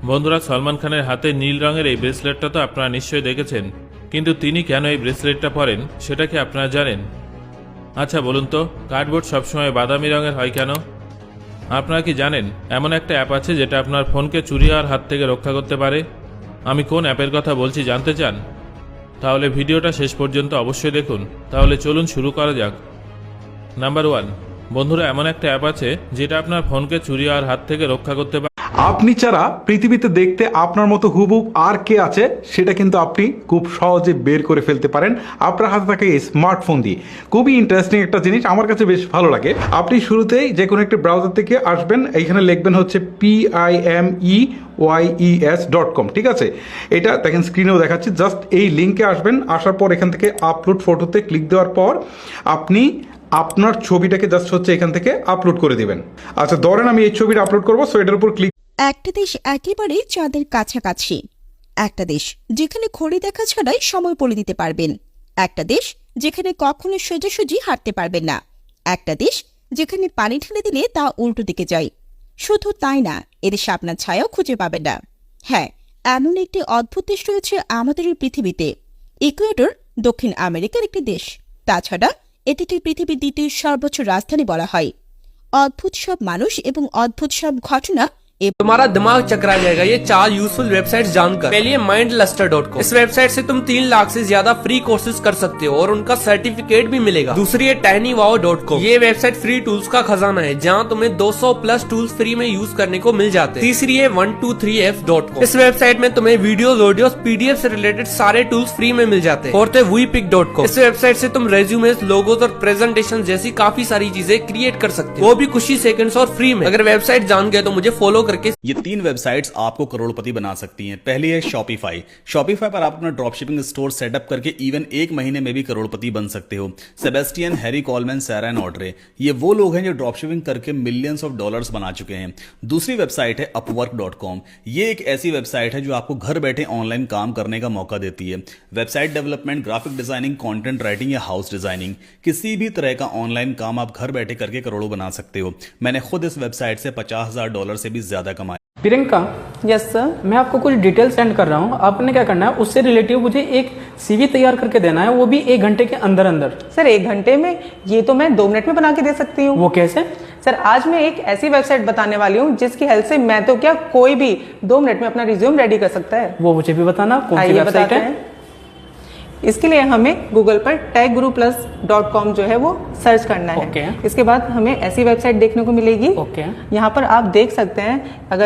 বন্ধুরা, সলমান খানের হাতে নীল রঙের এই ব্রেসলেটটা তো আপনারা নিশ্চয়ই দেখেছেন, কিন্তু তিনি কেন এই ব্রেসলেটটা পরেন সেটা কি আপনারা জানেন? আচ্ছা বলুন তো, কার্ডবোর্ড সবসময় বাদামি রঙের হয় কেন? আপনারা কি জানেন এমন একটা অ্যাপ আছে যেটা আপনার ফোনকে চুরি হওয়ার হাত থেকে রক্ষা করতে পারে? আমি কোন অ্যাপের কথা বলছি জানতে চান? তাহলে ভিডিওটা শেষ পর্যন্ত অবশ্যই দেখুন। তাহলে চলুন শুরু করা যাক। নাম্বার 1, বন্ধুরা, এমন একটা অ্যাপ আছে যেটা আপনার ফোনকে চুরি হওয়ার হাত থেকে রক্ষা করতে পারে। আপনি ছাড়া পৃথিবীতে দেখতে আপনার মতো হুবহুব আর কে আছে সেটা কিন্তু আপনি খুব সহজে বের করে ফেলতে পারেন আপনার হাতে থাকা এই স্মার্টফোন দিয়ে। খুবই ইন্টারেস্টিং একটা জিনিস, আমার কাছে বেশ ভালো লাগে। আপনি শুরুতেই যে কোনো একটা ব্রাউজার থেকে আসবেন, এইখানে লিখবেন হচ্ছে PIMEYES.com, ঠিক আছে? এটা দেখেন স্ক্রিনেও দেখাচ্ছি। জাস্ট এই লিঙ্কে আসবেন, আসার পর এখান থেকে আপলোড ফটোতে ক্লিক দেওয়ার পর আপনি আপনার ছবিটাকে জাস্ট হচ্ছে এখান থেকে আপলোড করে দিবেন। আচ্ছা ধরেন আমি এই ছবিটা আপলোড করবো, সো এটার উপর ক্লিক। একটা দেশ একেবারে চাঁদের কাছাকাছি, একটা দেশ যেখানে ঘড়ি দেখা ছাড়াই সময় বলে দিতে পারবেন, একটা দেশ যেখানে কখনো সোজাসুজি হাঁটতে পারবেন না, একটা দেশ যেখানে পানি ঢেলে দিলে তা উল্টো দিকে যায়। শুধু তাই না, এদেশে আপনার ছায়াও খুঁজে পাবেন না। হ্যাঁ, এমন একটি অদ্ভুত দেশ রয়েছে আমাদের এই পৃথিবীতে। ইকুয়েডর দক্ষিণ আমেরিকার একটি দেশ। তাছাড়া এটিকে পৃথিবীর দ্বিতীয় সর্বোচ্চ রাজধানী বলা হয়। অদ্ভুত সব মানুষ এবং অদ্ভুত সব ঘটনা। तुम्हारा दिमाग चकरा जाएगा ये 4 यूजफुल वेबसाइट्स जानकर। पहले mindluster.com। इस वेबसाइट से तुम 3 लाख से ज्यादा फ्री कोर्सेज कर सकते हो और उनका सर्टिफिकेट भी मिलेगा। दूसरी है tinywow.com। ये वेबसाइट फ्री टूल्स का खजाना है जहां तुम्हें 200 प्लस टूल्स फ्री में यूज करने को मिल जाते हैं। तीसरी है 123f.com। इस वेबसाइट में तुम्हें वीडियोस, ऑडियोस, पीडीएफ से रिलेटेड सारे टूल्स फ्री में मिल जाते हैं। फोर्थ है wepic.com। इस वेबसाइट से तुम रेज्यूमेस, लोगोज और प्रेजेंटेशन जैसी काफी सारी चीजें क्रिएट कर सकते हो, वो भी कुछ ही सेकंड्स और फ्री में। अगर वेबसाइट जान गए तो मुझे फॉलो करके। ये 3 वेबसाइट्स आपको करोड़पति बना सकती हैं। पहली है शॉपिफाई। शॉपिफाई पर आप अपना ड्रॉपशिपिंग स्टोर सेटअप करके इवन 1 महीने में भी करोड़पति बन सकते हो। Sebastian, Harry Coleman, Sarah and Audrey, ये वो लोग हैं जो ड्रॉपशिपिंग करके मिलियंस ऑफ डॉलर्स बना चुके हैं। दूसरी वेबसाइट है upwork.com। ये एक ऐसी वेबसाइट है जो आपको घर बैठे ऑनलाइन काम करने का मौका देती है। Website development, graphic designing, content writing या हाउस डिजाइनिंग, किसी भी तरह का ऑनलाइन काम आप घर बैठे करके करोड़ों बना सकते हो। मैंने खुद इस वेबसाइट से $50,000 से भी ज्यादा कमाया। Priyanka, yes sir. मैं आपको कुछ डिटेल सेंड कर रहा हूँ। आपने क्या करना है, उससे रिलेटिव मुझे एक सीवी तैयार करके देना है, वो भी 1 घंटे के अंदर अंदर। सर 1 घंटे में? ये तो मैं 2 मिनट में बना के दे सकती हूँ। वो कैसे? सर आज मैं एक ऐसी वेबसाइट बताने वाली हूँ जिसकी हेल्प से मैं तो क्या कोई भी 2 मिनट में अपना रिज्यूम रेडी कर सकता है। वो मुझे भी बताना, कौन सी आइए वेबसाइट बताते है? हैं। इसके लिए हमें गूगल पर techguruplus.com जो है वो सर्च करना है। ओके। इसके बाद हमें ऐसी वेबसाइट देखने को मिलेगी। ओके। यहाँ पर आप देख सकते हैं, अगर आप